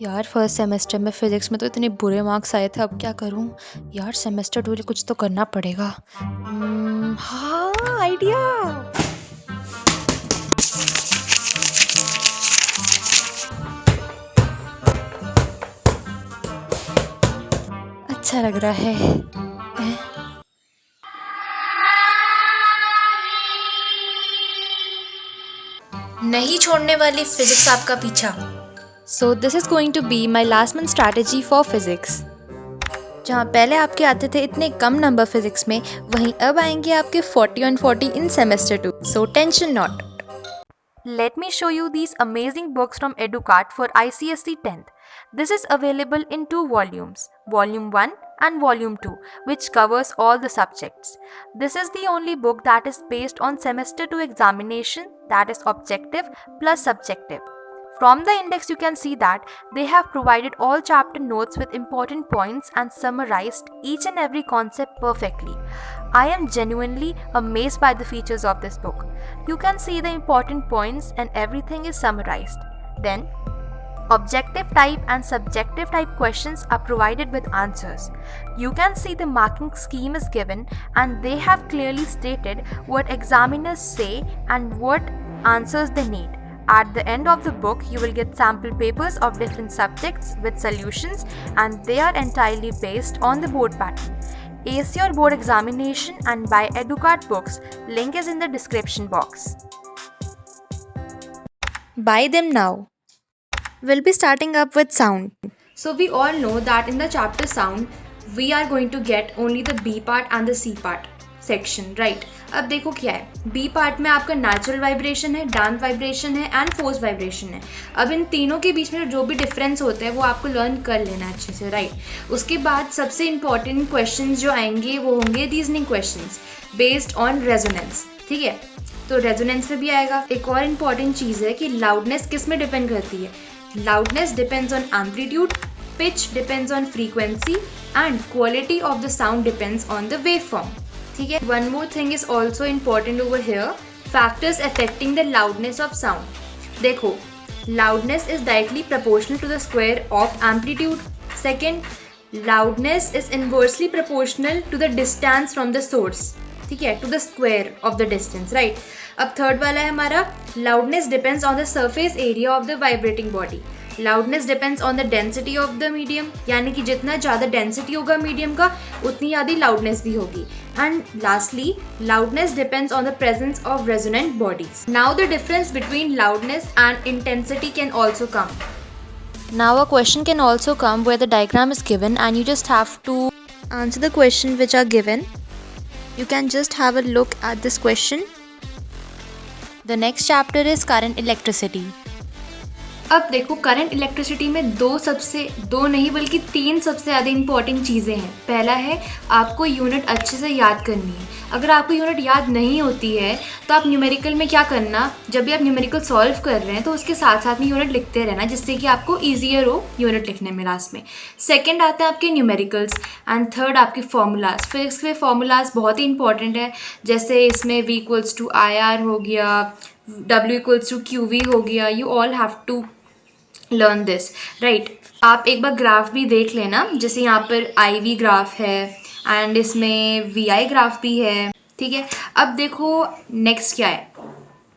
यार first semester में physics में तो इतने बुरे मार्क्स आए थे, अब क्या करूं। यार सेमेस्टर 2 कुछ तो करना पड़ेगा। हाँ, आइडिया। अच्छा लग रहा है। नहीं छोड़ने वाली फिजिक्स आपका पीछा। So this is going to be my last month strategy for physics. जहाँ पहले आपके आते थे इतने कम नंबर फिजिक्स में, वहीं अब आएंगे आपके 40 on 40 in semester 2। So tension not. Let me show you these amazing books from EduCart for ICSE 10th. This is available in two volumes, Volume 1 and Volume 2, which covers all the subjects. This is the only book that is based on semester 2 examination, that is objective plus subjective. From the index you can see that they have provided all chapter notes with important points and summarized each and every concept perfectly. I am genuinely amazed by the features of this book. You can see the important points and everything is summarized. Then, objective type and subjective type questions are provided with answers. You can see the marking scheme is given and they have clearly stated what examiners say and what answers they need. At the end of the book, you will get sample papers of different subjects with solutions and they are entirely based on the board pattern. Ace your board examination and buy EduCart books. Link is in the description box. Buy them now. We'll be starting up with sound. So we all know that in the chapter sound, we are going to get only the B part and the C part section, right? अब देखो क्या है, B part में आपका natural vibration है, डैम्प vibration है and force vibration है। अब इन तीनों के बीच में जो भी डिफरेंस होता है वो आपको लर्न कर लेना है अच्छे से, राइट? उसके बाद सबसे इंपॉर्टेंट क्वेश्चंस जो आएंगे वो होंगे reasoning questions based on resonance, ठीक है? तो रेजोनेंस में भी आएगा। एक और इम्पॉर्टेंट चीज़ है कि लाउडनेस किस में डिपेंड करती है। Loudness depends on amplitude, pitch depends on frequency and quality of the sound depends on the waveform. ठीक है? One more thing is also important over here, factors affecting the loudness of sound. देखो, loudness is directly proportional to the square of amplitude. Second, loudness is inversely proportional to the distance from the source. ठीक है, to the square of the distance, right? अब third वाला है हमारा, loudness depends on the surface area of the vibrating body. Loudness depends on the density of the medium, यानी कि जितना ज़्यादा डेंसिटी होगा मीडियम का उतनी ज़्यादा लाउडनेस भी होगी। And lastly, loudness depends on the presence of resonant bodies. Now the difference between loudness and intensity can also come. Now a question can also come where the diagram is given and you just have to answer the question which are given. You can just have a look at this question. The next chapter is current electricity. अब देखो, current electricity में दो नहीं बल्कि तीन सबसे ज़्यादा important चीज़ें हैं। पहला है, आपको यूनिट अच्छे से याद करनी है। अगर आपको यूनिट याद नहीं होती है तो आप न्यूमेरिकल में क्या करना, जब भी आप न्यूमेरिकल सॉल्व कर रहे हैं तो उसके साथ साथ में यूनिट लिखते रहना, जिससे कि आपको ईजियर हो यूनिट लिखने में लास्ट में। सेकेंड आते हैं आपके न्यूमेरिकल्स एंड थर्ड आपके फार्मूलाज। फिजिक्स के फार्मूलाज बहुत ही इंपॉर्टेंट है, जैसे इसमें V इक्वल्स टू IR हो गया, W इक्वल्स टू QV हो गया। You all have to learn this, right? आप एक बार ग्राफ भी देख लेना, जैसे यहाँ पर IV ग्राफ है एंड इसमें VI ग्राफ भी है, ठीक है? अब देखो नेक्स्ट क्या है।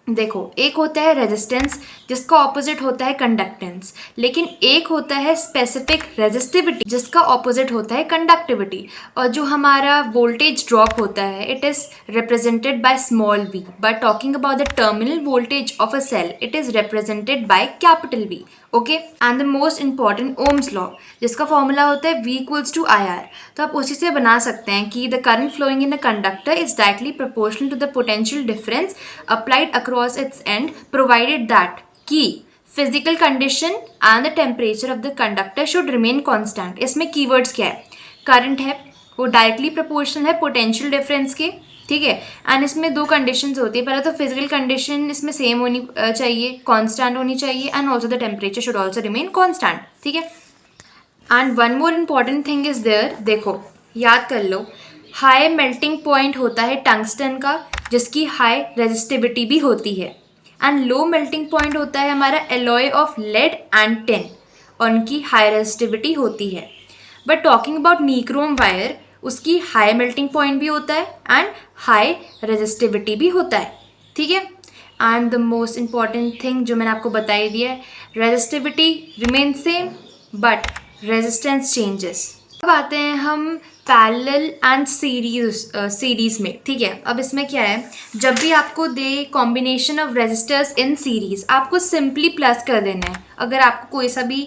देखो, एक होता है रेजिस्टेंस जिसका ऑपोजिट होता है कंडक्टेंस, लेकिन एक होता है स्पेसिफिक रेजिस्टिविटी जिसका ऑपोजिट होता है कंडक्टिविटी। और जो हमारा वोल्टेज ड्रॉप होता है, it is represented by small v, but talking about the terminal voltage of a cell, it is represented by capital V, okay? And the most important Ohm's law, जिसका formula होता है V equals to IR। तो आप उसी से बना सकते हैं कि the current flowing in a conductor is directly proportional to the potential difference applied across its end, provided that कि physical condition and the temperature of the conductor should remain constant. इसमें कीवर्ड्स क्या है, current है वो directly proportional है potential difference के, ठीक है? एंड इसमें दो कंडीशंस होती है। पहले तो फिजिकल कंडीशन इसमें सेम होनी चाहिए, कांस्टेंट होनी चाहिए, and also the temperature should also remain constant, ठीक है? And one more important thing is there, देखो याद कर लो, हाई मेल्टिंग पॉइंट होता है टंगस्टन का जिसकी हाई रेजिस्टिविटी भी होती है, एंड लो मेल्टिंग पॉइंट होता है हमारा alloy of lead and tin. और उनकी हाई रेजिस्टिविटी होती है। But talking about nichrome wire, उसकी हाई मेल्टिंग पॉइंट भी होता है एंड हाई रेजिस्टिविटी भी होता है, ठीक है। And the most important thing जो मैंने आपको बताई दी है, resistivity remain same but resistance changes. अब आते हैं हम पैरेलल एंड सीरीज में, ठीक है। अब इसमें क्या है, जब भी आपको the combination of resistors in series, आपको सिंपली प्लस कर देना है अगर आपको कोई सा भी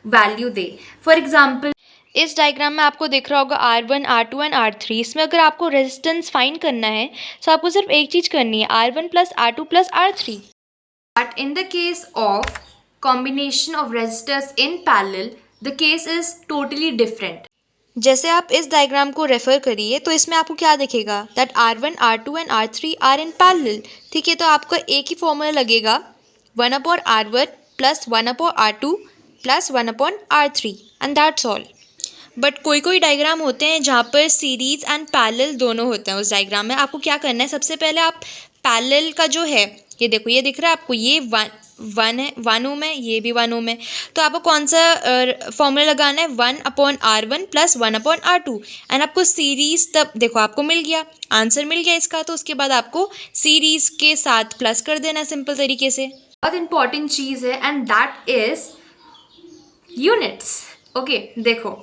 वैल्यू दे। फॉर एग्जाम्पल इस डायग्राम में आपको दिख रहा होगा R1, R2 एंड R3। इसमें अगर आपको रेजिस्टेंस फाइंड करना है तो आपको सिर्फ एक चीज़ करनी है, R1 plus R2 plus R3। But in the case of combination of resistors in parallel the case is totally different. जैसे आप इस डायग्राम को रेफर करिए तो इसमें आपको क्या दिखेगा, that R1, R2 and R3 are in parallel, ठीक है। तो आपका एक ही फॉर्मूला लगेगा, 1/R1 plus 1/R2 plus 1/R3 and that's all. But कोई कोई डायग्राम होते हैं जहाँ पर सीरीज एंड पैरेलल दोनों होते हैं। उस डायग्राम में आपको क्या करना है, सबसे पहले आप पैरेलल का जो है, ये देखो ये दिख रहा है आपको, ये वन है, 1 ओम है, ये भी 1 ओम है। तो आपको कौन सा फॉर्मूला लगाना है, 1/R1 प्लस 1/R2 एंड आपको सीरीज, तब देखो आपको मिल गया, आंसर मिल गया इसका। तो उसके बाद आपको सीरीज के साथ प्लस कर देना है सिंपल तरीके से। बहुत इंपॉर्टेंट चीज़ है and that is units. Okay देखो,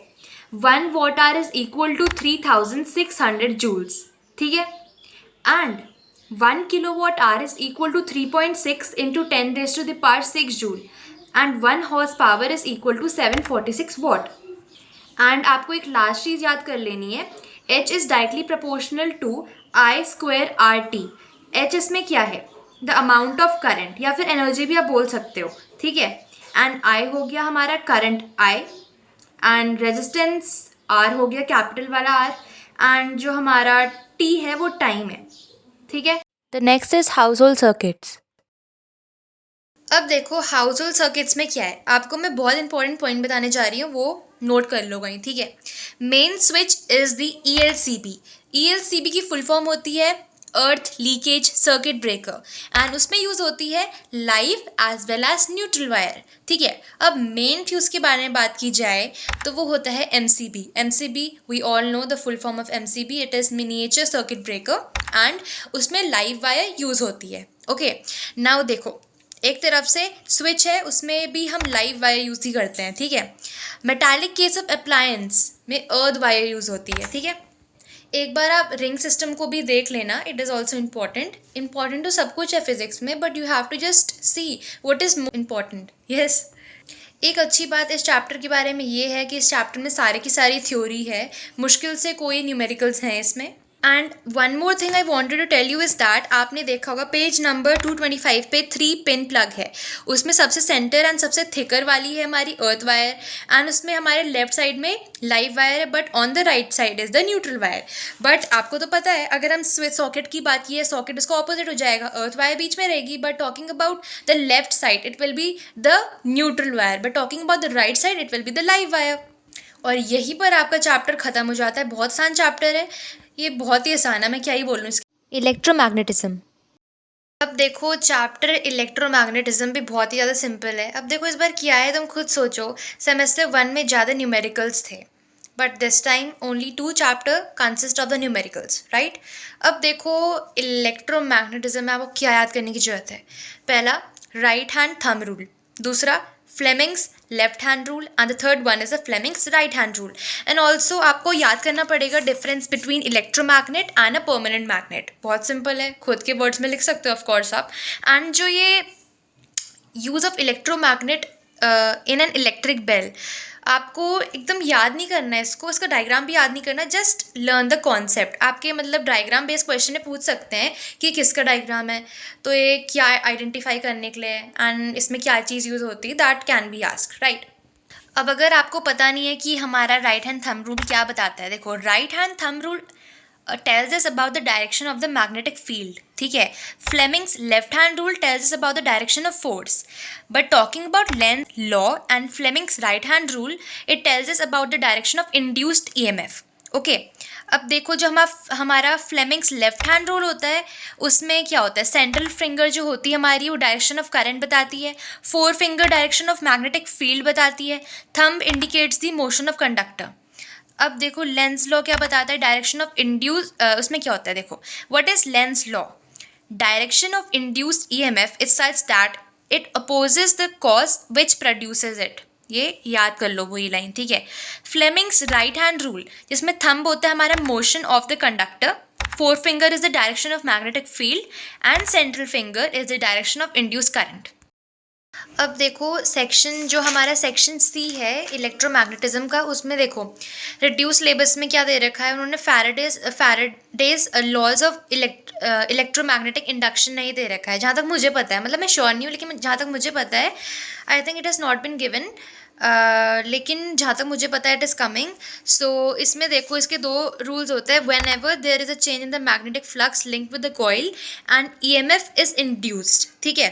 1 watt hour is equal to 3600 joules, ठीक है। And 1 kilowatt hour is equal to 3.6 into 10 raised to the power 6 joule and 1 horsepower is equal to 746 watt। And आपको एक last चीज़ याद कर लेनी है, H is directly proportional to I square RT। H इसमें क्या है, द अमाउंट ऑफ करंट या फिर एनर्जी भी आप बोल सकते हो, ठीक है। एंड I हो गया हमारा current I and resistance R हो गया कैपिटल वाला R एंड जो हमारा T है वो टाइम है, ठीक है। The next is house hold circuits. अब देखो हाउस होल्ड सर्किट्स में क्या है, आपको मैं बहुत इंपॉर्टेंट पॉइंट बताने जा रही हूँ, वो नोट कर लो कहीं, ठीक है। Main switch is the ELCB। ELCB की फुल फॉर्म होती है earth leakage circuit breaker and उसमें यूज़ होती है live as well as neutral wire, ठीक है। अब मेन फ्यूज़ के बारे में बात की जाए तो वो होता है MCB। MCB we all know the full form of MCB, it is miniature circuit breaker and उसमें लाइव वायर यूज़ होती है। ओके नाउ देखो, एक तरफ से स्विच है उसमें भी हम लाइव वायर यूज़ ही करते हैं, ठीक है। मेटालिक केस ऑफ अप्लायंस में अर्थ वायर यूज़ होती है, ठीक है। एक बार आप रिंग सिस्टम को भी देख लेना, इट इज़ ऑल्सो इम्पॉर्टेंट तो सब कुछ है फिजिक्स में, but you have to just see what is important. Yes, एक अच्छी बात इस चैप्टर के बारे में ये है कि इस चैप्टर में सारे की सारी थ्योरी है, मुश्किल से कोई न्यूमेरिकल्स हैं इसमें। And one more thing I wanted to tell you is that, आपने देखा होगा पेज नंबर 225 पे 3 पिन प्लग है, उसमें सबसे सेंटर एंड सबसे थिकर वाली है हमारी अर्थ वायर एंड उसमें हमारे लेफ्ट साइड में लाइव वायर है, but on the right side is the neutral wire. But आपको तो पता है अगर हम स्विच सॉकेट की बात की है, सॉकेट उसका ऑपोजिट हो जाएगा, अर्थ वायर बीच में रहेगी, but talking about the left side it will be the neutral wire, but talking about the right side it will be the live wire. और यहीं पर आपका चैप्टर खत्म हो जाता है। बहुत आसान चैप्टर है ये, बहुत ही आसान है, मैं क्या ही बोलूँ इसके। इलेक्ट्रोमैग्नेटिज्म। अब देखो चैप्टर इलेक्ट्रोमैग्नेटिज्म भी बहुत ही ज़्यादा सिंपल है। अब देखो इस बार क्या है, तुम खुद सोचो, सेमेस्टर 1 में ज़्यादा न्यूमेरिकल्स थे but this time only 2 chapter consist of the numericals, right. अब देखो इलेक्ट्रोमैग्नेटिज्म में आपको क्या याद करने की ज़रूरत है, पहला राइट हैंड थंब रूल, दूसरा Fleming's left hand rule and the third one is the Fleming's right hand rule. And also आपको याद करना पड़ेगा difference between electromagnet and a permanent magnet. बहुत सिंपल है, खुद के वर्ड्स में लिख सकते हो ऑफ कोर्स आप। एंड जो ये use of electromagnet in an electric bell, आपको एकदम याद नहीं करना है इसको, इसका डायग्राम भी याद नहीं करना, जस्ट लर्न द कॉन्सेप्ट। आपके मतलब डायग्राम बेस्ड क्वेश्चन में पूछ सकते हैं कि किसका डायग्राम है, तो ये क्या आइडेंटिफाई करने के लिए एंड इसमें क्या चीज़ यूज़ होती है, that can be asked, right. अब अगर आपको पता नहीं है कि हमारा राइट हैंड थंब रूल क्या बताता है, देखो right hand thumb rule tells us about the direction of the magnetic field, ठीक है। Fleming's left hand rule tells us about the direction of force, but talking about Lenz's law and Fleming's right hand rule, it tells us about the direction of induced EMF, okay। अब देखो जो हमारा Fleming's left hand rule होता है उसमें क्या होता है, सेंट्रल फिंगर जो होती है हमारी वो डायरेक्शन ऑफ करंट बताती है, four finger direction of magnetic field बताती है, thumb indicates the motion of conductor. अब देखो लेंस लॉ क्या बताता है, डायरेक्शन ऑफ इंड्यूस, उसमें क्या होता है देखो, what is Lenz law, direction of induced EMF is such that it opposes the cause which produces it. ये याद कर लो वही लाइन, ठीक है। फ्लेमिंग्स राइट हैंड रूल जिसमें थंब होता है हमारा motion of the conductor, four finger is the direction of magnetic field and central finger is the direction of induce current. अब देखो सेक्शन जो हमारा सेक्शन सी है इलेक्ट्रोमैग्नेटिज्म का, उसमें देखो रिड्यूस सिलेबस में क्या दे रखा है उन्होंने, Faraday's laws of electromagnetic induction नहीं दे रखा है जहाँ तक मुझे पता है, मतलब मैं श्योर नहीं हूँ लेकिन जहाँ तक मुझे पता है I think it has not been given, लेकिन जहाँ तक मुझे पता है इट इज़ कमिंग। सो इसमें देखो इसके दो रूल्स होते हैं, whenever there is a change in the magnetic flux link with the coil and EMF is induced, ठीक है।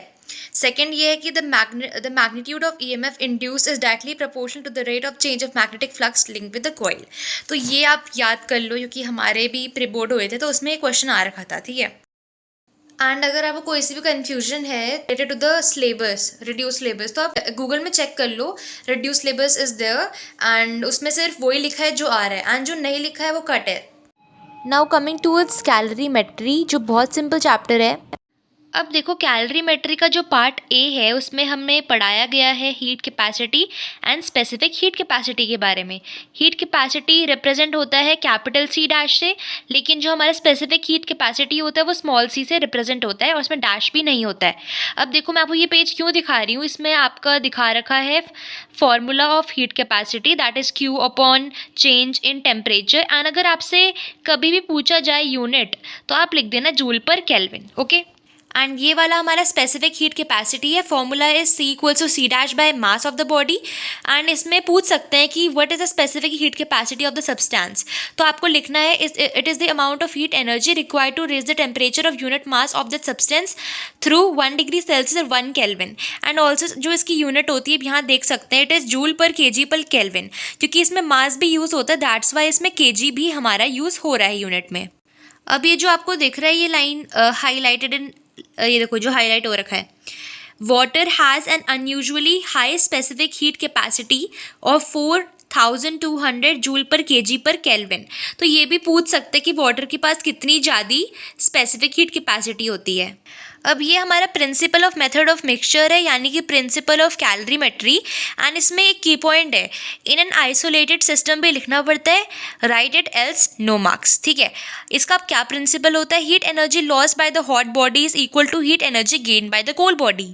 सेकेंड ये है कि the magnitude of EMF induce is directly proportional to the rate of change of magnetic flux link with the coil. तो ये आप याद कर लो क्योंकि हमारे भी प्री बोर्ड हुए थे तो उसमें एक क्वेश्चन आ रखा था, ठीक है। एंड अगर आपको कोई सी भी कन्फ्यूजन है related to the syllabus, reduce syllabus, तो आप गूगल में चेक कर लो, reduce syllabus is there and उसमें सिर्फ वही लिखा है जो आ रहा है एंड जो नहीं लिखा है वो कट है। नाउ कमिंग टूवर्ड्स कैलोरीमेट्री, जो बहुत सिंपल चैप्टर है। अब देखो कैलोरीमेट्री का जो पार्ट ए है उसमें हमें पढ़ाया गया है heat capacity and specific heat capacity के बारे में। हीट कैपेसिटी रिप्रेजेंट होता है कैपिटल सी डैश से, लेकिन जो हमारा स्पेसिफिक हीट कैपेसिटी होता है वो स्मॉल सी से रिप्रेजेंट होता है और उसमें डैश भी नहीं होता है। अब देखो मैं आपको ये पेज क्यों दिखा रही हूँ, इसमें आपका दिखा रखा है formula of heat capacity that is Q upon change in temperature, and अगर आपसे कभी भी पूछा जाए यूनिट तो आप लिख देना जूल पर केल्विन, ओके। एंड ये वाला हमारा स्पेसिफिक हीट कैपेसिटी है, formula is c equals to c dash by mass of the body. And इसमें पूछ सकते हैं कि what is the specific heat capacity of the substance, तो आपको लिखना है it is the amount of heat energy required to raise the temperature of unit mass of that substance through 1 degree Celsius और 1 केल्विन। एंड ऑल्सो जो इसकी unit होती है यहाँ देख सकते हैं it is joule per KG per kelvin, क्योंकि इसमें मास भी यूज़ होता है दैट्स वाई इसमें केजी भी हमारा यूज़ हो रहा है यूनिट में। अब ये जो आपको दिख रहा है ये लाइन हाईलाइटेड इन, ये देखो जो हाईलाइट हो रखा है, water has an unusually high specific heat capacity of 4200 joule per KG per kelvin. तो ये भी पूछ सकते हैं कि वाटर के पास कितनी ज़्यादा स्पेसिफिक हीट कैपेसिटी होती है। अब ये हमारा principle of method of mixture है, यानी कि प्रिंसिपल ऑफ कैलोरीमेट्री। एंड इसमें एक की पॉइंट है, इन एन आइसोलेटेड सिस्टम भी लिखना पड़ता है, write it else no marks, ठीक है। इसका अब क्या प्रिंसिपल होता है, heat energy loss by the hot body is equal to heat energy gain by the cold body.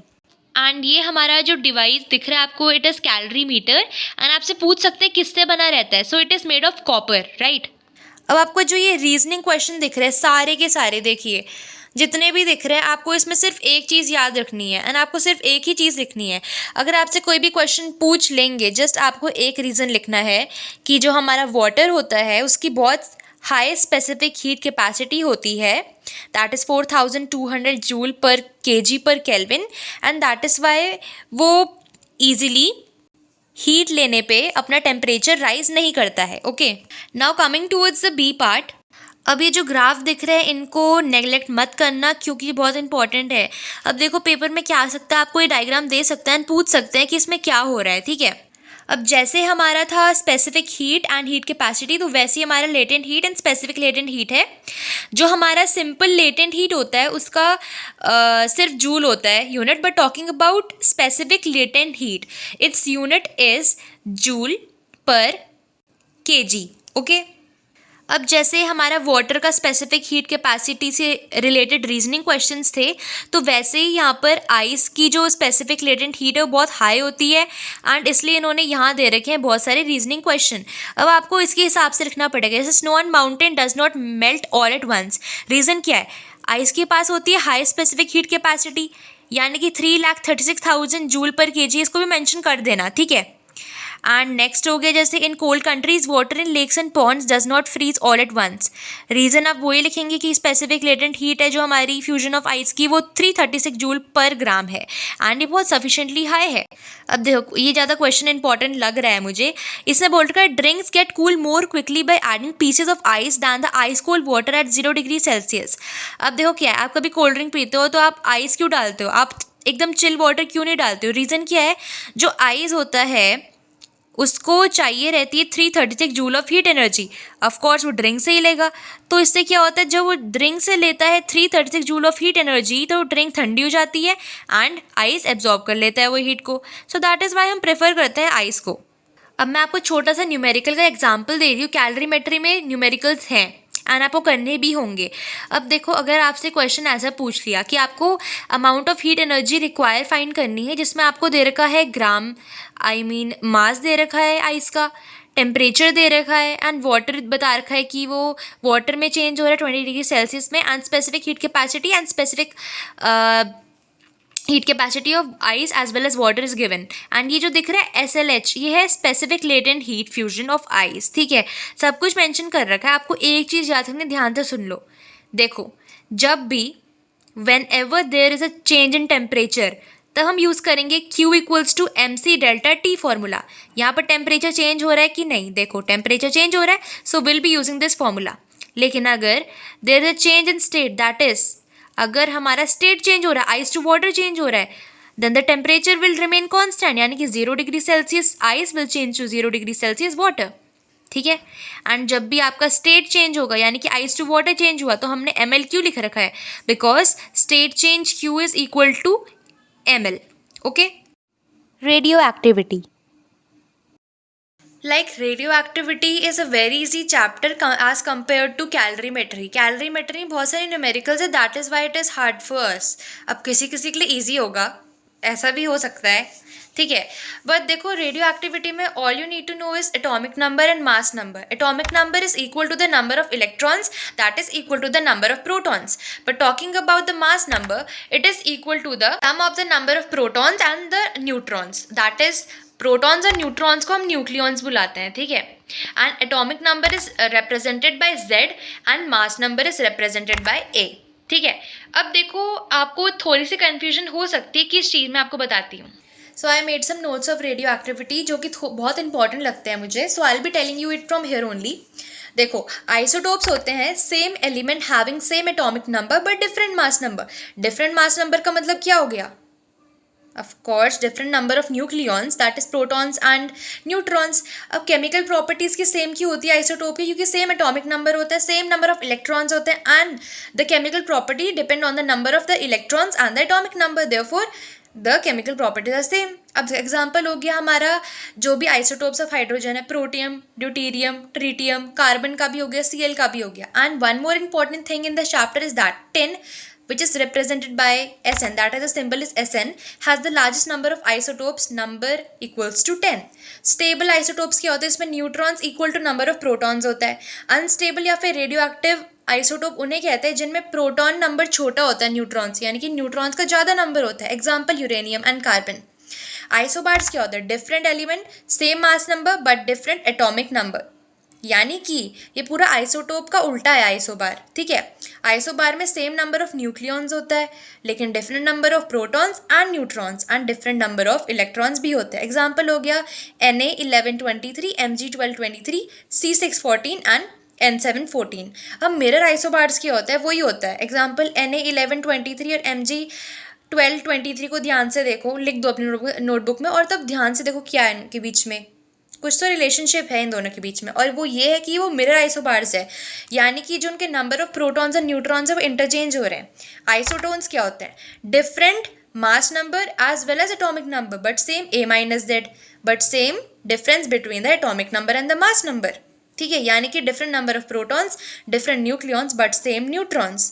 And ये हमारा जो डिवाइस दिख रहा है आपको इट इज़ कैलोरीमीटर, एंड आपसे पूछ सकते हैं किससे बना रहता है, so it is made of copper, right. अब आपको जो ये रीजनिंग क्वेश्चन दिख रहे हैं सारे के सारे, देखिए जितने भी दिख रहे हैं आपको इसमें सिर्फ एक चीज़ याद रखनी है एंड आपको सिर्फ एक ही चीज़ लिखनी है। अगर आपसे कोई भी क्वेश्चन पूछ लेंगे जस्ट आपको एक रीज़न लिखना है कि जो हमारा वाटर होता है उसकी बहुत हाई स्पेसिफिक हीट कैपेसिटी होती है, that is 4200 joule per KG per kelvin, and that is why वो ईजिली हीट लेने पे अपना टेम्परेचर राइज नहीं करता है, okay. Now coming towards the B part. अब ये जो ग्राफ दिख रहे हैं इनको नेगलेक्ट मत करना क्योंकि बहुत इंपॉर्टेंट है। अब देखो पेपर में क्या आ सकता है, आपको ये डायग्राम दे सकता है एंड पूछ सकते हैं कि इसमें क्या हो रहा है, ठीक है। अब जैसे हमारा था specific heat and heat capacity, तो वैसे ही हमारा latent heat and specific latent heat है। जो हमारा सिंपल लेटेंट हीट होता है उसका सिर्फ जूल होता है unit, but talking about specific latent heat its unit is joule per KG, okay. अब जैसे हमारा वाटर का स्पेसिफिक हीट कैपेसिटी से रिलेटेड रीजनिंग क्वेश्चंस थे, तो वैसे ही यहाँ पर आइस की जो स्पेसिफिक लेटेंट हीट है वो बहुत हाई होती है एंड इसलिए इन्होंने यहाँ दे रखे हैं बहुत सारे रीजनिंग क्वेश्चन। अब आपको इसके हिसाब से लिखना पड़ेगा, जैसे snow and mountain does not melt all at once. Reason क्या है, आइस के पास होती है हाई स्पेसिफिक हीट कैपेसिटी, यानी कि 3,36,000 जूल पर केजी, इसको भी मेंशन कर देना, ठीक है। एंड नेक्स्ट हो गया जैसे in cold countries water in lakes and ponds does not freeze all at once. Reason आप वही लिखेंगे कि स्पेसिफिक लेटेंट हीट है जो हमारी फ्यूजन ऑफ आइस की वो 336 जूल पर ग्राम है एंड ये बहुत सफिशिएंटली हाई है। अब देखो ये ज़्यादा क्वेश्चन इंपॉर्टेंट लग रहा है मुझे। इसमें बोल रखा है drinks get cool more quickly by adding pieces of ice than the ice cold water at 0 degree Celsius. अब देखो क्या है, आप कभी कोल्ड ड्रिंक पीते हो तो आप आइस क्यों डालते हो, आप एकदम चिल वाटर क्यों नहीं डालते हो? रीज़न क्या है, जो आइस होता है उसको चाहिए रहती है 336 joule of heat energy. Of course वो ड्रिंक से ही लेगा, तो इससे क्या होता है, जब वो ड्रिंक से लेता है 336 जूल ऑफ हीट एनर्जी तो ड्रिंक ठंडी हो जाती है एंड आइस एब्जॉर्ब कर लेता है वो हीट को। सो दैट इज़ वाई हम प्रेफर करते हैं आइस को। अब मैं आपको छोटा सा न्यूमेरिकल का एग्जाम्पल दे रही हूँ। कैलोरीमेट्री में न्यूमेरिकल्स हैं एंड आपको करने भी होंगे। अब देखो अगर आपसे क्वेश्चन ऐसा पूछ लिया कि आपको amount of heat energy require find करनी है, जिसमें आपको दे रखा है ग्राम, मास दे रखा है आइस का, टेम्परेचर दे रखा है एंड वाटर बता रखा है कि वो वाटर में चेंज हो रहा है 20 डिग्री सेल्सियस में, and specific heat capacity and specific heat capacity of ice as well as water is given. And ये जो दिख रहा है SLH, ये है specific latent heat fusion of ice. ठीक है, सब कुछ मेंशन कर रखा है। आपको एक चीज़ याद रखनी, ध्यान से सुन लो। देखो जब भी whenever there is a change in temperature तब हम यूज़ करेंगे Q equals to MC delta T formula. यहाँ पर टेम्परेचर चेंज हो रहा है कि नहीं, देखो टेम्परेचर चेंज हो रहा है, so will be using this formula. लेकिन अगर there is a change in state, that is अगर हमारा स्टेट चेंज हो रहा है, आइस टू वाटर चेंज हो रहा है, then the temperature will remain constant, यानी कि 0 degree Celsius ice will change to 0 degree Celsius water. ठीक है, एंड जब भी आपका स्टेट चेंज होगा यानी कि आइस टू वाटर चेंज हुआ तो हमने ML क्यों लिख रखा है, because state change Q is equal to ML। Okay, radioactivity. Like radioactivity is a very easy chapter as compared to calorimetry. Calorimetry में बहुत सारे न्यूमेरिकल्स है, that is why it is hard for us. अब किसी किसी के लिए easy होगा, ऐसा भी हो सकता है। ठीक है, बट देखो रेडियो एक्टिविटी में all you need to know is atomic number and mass number. Atomic number is equal to the number of electrons, that is equal to the number of protons. But talking about the mass number, it is equal to the sum of the number of protons and the neutrons, that is protons और neutrons को हम nucleons बुलाते हैं। ठीक है, and atomic number is represented by Z and mass number is represented by A। ठीक है, अब देखो आपको थोड़ी सी कन्फ्यूजन हो सकती है किस चीज़ में, आपको बताती हूँ। So I made some notes of radioactivity जो कि बहुत इंपॉर्टेंट लगते हैं मुझे, so I will be telling you it from here only. देखो आइसोटोप्स होते हैं same element having same atomic number but different mass number. Different mass number का मतलब क्या हो गया, of course different number of nucleons, that is protons and neutrons। अब chemical properties की सेम क्यों होती है आइसोटोप की, क्योंकि सेम एटॉमिक नंबर होता है, सेम नंबर ऑफ इलेक्ट्रॉन्स होते हैं and the chemical property depend on the number of the electrons and the atomic number, therefore the chemical properties are same. अब एग्जाम्पल हो गया हमारा जो भी आइसोटोप्स ऑफ हाइड्रोजन है, प्रोटियम, ड्यूटीरियम, ट्रीटियम, कार्बन का भी हो गया, Cl का भी हो गया। And one more important thing in the chapter is that tin, which is represented by Sn, that is the symbol is Sn, has the largest number of isotopes, number equals to 10। stable isotopes क्या होते हैं, इसमें neutrons equal to number of protons होता है। Unstable या फिर radio active isotope उन्हें कहते हैं जिनमें प्रोटॉन नंबर छोटा होता है न्यूट्रॉन्स, यानी कि न्यूट्रॉन्स का ज़्यादा नंबर होता है। Example uranium and carbon. Isobars क्या होता है, different element same mass number but different atomic number, यानी कि ये पूरा आइसोटोप का उल्टा है आइसोबार। ठीक है, आइसोबार में सेम नंबर ऑफ न्यूक्लियॉन्स होता है लेकिन different number of protons and neutrons and different number of electrons भी होते हैं। एग्जाम्पल हो गया Na1123, Mg1223, C614 and N714। अब मिरर आइसोबार्स क्या होता है, वही होता है। एग्जाम्पल Na1123 और Mg1223 को ध्यान से देखो, लिख दो अपनी नोटबुक में और तब ध्यान से देखो क्या है इनके बीच में, कुछ तो रिलेशनशिप है इन दोनों के बीच में, और वो ये है कि वो मिरर आइसोबार्स है, यानी कि जो उनके नंबर ऑफ प्रोटॉन्स और न्यूट्रॉन्स है वो इंटरचेंज हो रहे हैं। आइसोटोन्स क्या होते हैं, different mass number as well as atomic number but same A-Z, but same difference between the atomic number and the mass number. ठीक है, यानी कि different number of protons, different nucleons but same neutrons.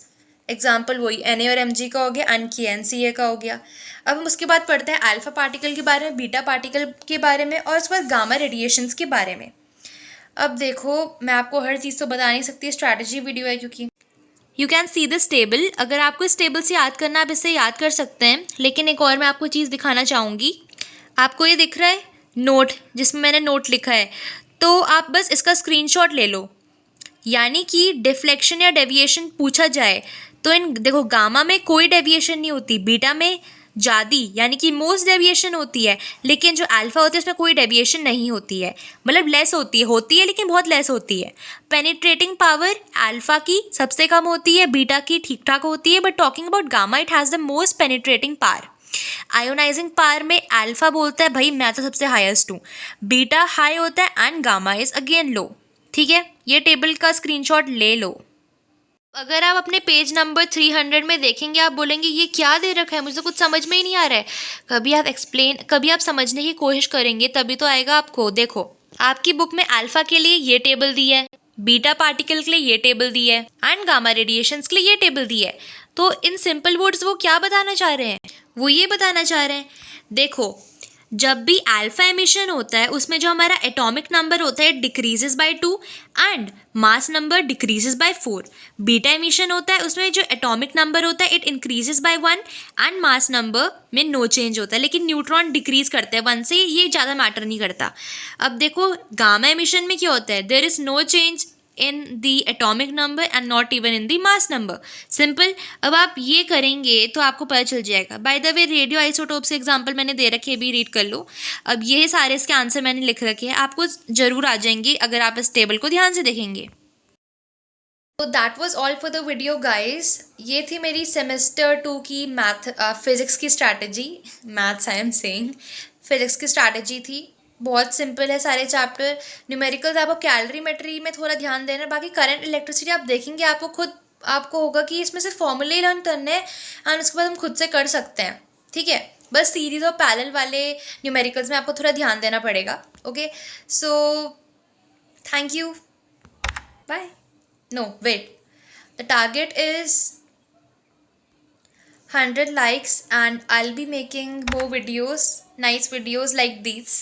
Example वही Na और Mg का हो गया, and Ca का हो गया। अब हम उसके बाद पढ़ते हैं अल्फा पार्टिकल के बारे में, बीटा पार्टिकल के बारे में और उसके बाद गामा रेडिएशंस के बारे में। अब देखो मैं आपको हर चीज़ तो बता नहीं सकती, स्ट्रैटेजी वीडियो है क्योंकि। You can see this table, अगर आपको इस टेबल से याद करना आप इससे याद कर सकते हैं, लेकिन एक और मैं आपको चीज़ दिखाना चाहूँगी। आपको ये दिख रहा है नोट जिसमें मैंने नोट लिखा है, तो आप बस इसका स्क्रीनशॉट ले लो। यानी कि डिफ्लेक्शन या डेविएशन पूछा जाए तो इन देखो गामा में कोई डेविएशन नहीं होती, बीटा में ज़्यादा यानी कि मोस्ट डेविएशन होती है, लेकिन जो अल्फा होती है उसमें कोई डेविएशन नहीं होती है, मतलब लेस होती है लेकिन बहुत लेस होती है। पेनिट्रेटिंग पावर अल्फा की सबसे कम होती है, बीटा की ठीक ठाक होती है, but talking about gamma it has the most penetrating power. Ionising power में अल्फा बोलता है भाई मैं तो सबसे हाईएस्ट हूँ, बीटा हाई होता है एंड गामा इज अगेन लो। ठीक है, ये टेबल का स्क्रीनशॉट ले लो। अगर आप अपने पेज नंबर 300 में देखेंगे आप बोलेंगे ये क्या दे रखा है, मुझे तो कुछ समझ में ही नहीं आ रहा है। कभी आप समझने की कोशिश करेंगे तभी तो आएगा आपको। देखो आपकी बुक में अल्फा के लिए ये टेबल दी है, बीटा पार्टिकल के लिए ये टेबल दी है एंड गामा रेडिएशंस के लिए ये टेबल दी है। तो इन सिंपल वर्ड्स वो क्या बताना चाह रहे हैं, वो ये बताना चाह रहे हैं देखो जब भी अल्फा एमिशन होता है उसमें जो हमारा एटॉमिक नंबर होता है it decreases by 2 and mass number decreases by 4। Beta emission होता है उसमें जो एटॉमिक नंबर होता है it increases by 1 and mass number में नो चेंज होता है, लेकिन न्यूट्रॉन डिक्रीज करते हैं 1 से, ये ज़्यादा मैटर नहीं करता। अब देखो गामा एमिशन में क्या होता है, there is no change in the atomic number and not even in the mass number। Simple. अब आप ये करेंगे तो आपको पता चल जाएगा। By the way radio isotope से एग्जांपल मैंने दे रखे, भी रीड कर लो। अब ये सारे इसके आंसर मैंने लिख रखे हैं, आपको जरूर आ जाएंगे अगर आप इस टेबल को ध्यान से देखेंगे। तो that was all for the video guys. ये थी मेरी सेमेस्टर 2 की फिजिक्स की strategy, maths I am saying, physics की स्ट्रैटेजी थी। बहुत सिंपल है सारे चैप्टर। न्यूमेरिकल्स आपको कैलोरीमेट्री में थोड़ा ध्यान देना है, बाकी करंट इलेक्ट्रिसिटी आप देखेंगे आपको होगा कि इसमें सिर्फ फॉर्मूले लर्न करने हैं एंड उसके बाद हम खुद से कर सकते हैं। ठीक है, बस सीरीज और पैरेलल वाले न्यूमेरिकल्स में आपको थोड़ा ध्यान देना पड़ेगा। Okay, so thank you, bye. No wait, the target is 100 likes and I'll be making more videos, nice videos like these.